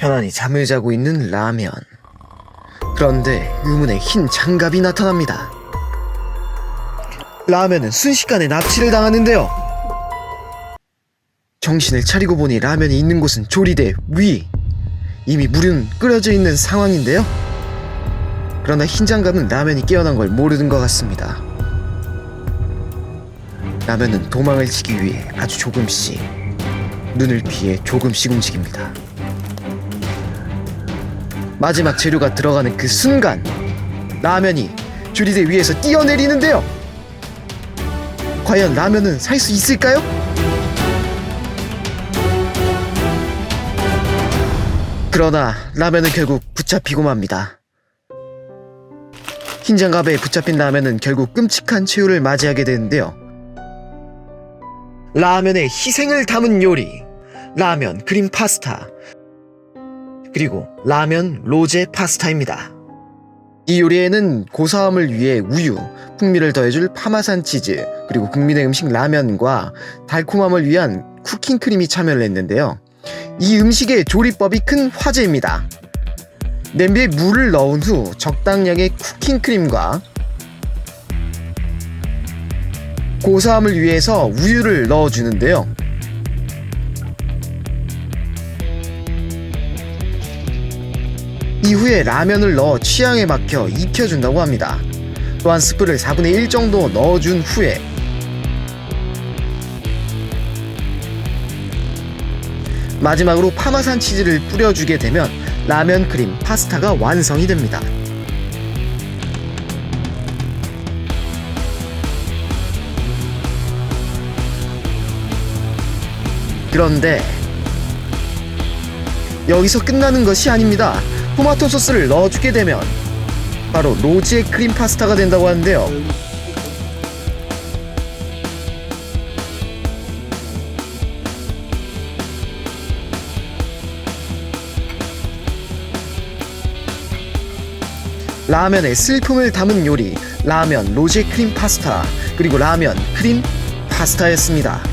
편안히 잠을 자고 있는 라면. 그런데 의문의 흰 장갑이 나타납니다. 라면은 순식간에 납치를 당하는데요. 정신을 차리고 보니 라면이 있는 곳은 조리대 위. 이미 물은 끓여져 있는 상황인데요. 그러나 흰 장갑은 라면이 깨어난 걸 모르는 것 같습니다. 라면은 도망을 치기 위해 아주 조금씩, 눈을 피해 조금씩 움직입니다. 마지막 재료가 들어가는 그 순간 라면이 조리대 위에서 뛰어내리는데요. 과연 라면은 살 수 있을까요? 그러나 라면은 결국 붙잡히고 맙니다. 흰 장갑에 붙잡힌 라면은 결국 끔찍한 최후를 맞이하게 되는데요. 라면의 희생을 담은 요리, 라면 그린 파스타, 그리고 라면 로제 파스타입니다. 이 요리에는 고소함을 위해 우유, 풍미를 더해줄 파마산 치즈, 그리고 국민의 음식 라면과 달콤함을 위한 쿠킹 크림이 참여를 했는데요. 이 음식의 조리법이 큰 화제입니다. 냄비에 물을 넣은 후 적당량의 쿠킹 크림과 고소함을 위해서 우유를 넣어주는데요. 이후에 라면을 넣어 취향에 맞춰 익혀준다고 합니다. 또한 스프를 4분의 1 정도 넣어준 후에 마지막으로 파마산 치즈를 뿌려주게 되면 라면 크림 파스타가 완성이 됩니다. 그런데 여기서 끝나는 것이 아닙니다. 토마토 소스를 넣어주게 되면 바로 로제 크림 파스타가 된다고 하는데요. 라면의 슬픔을 담은 요리, 라면 로제 크림 파스타, 그리고 라면 크림 파스타였습니다.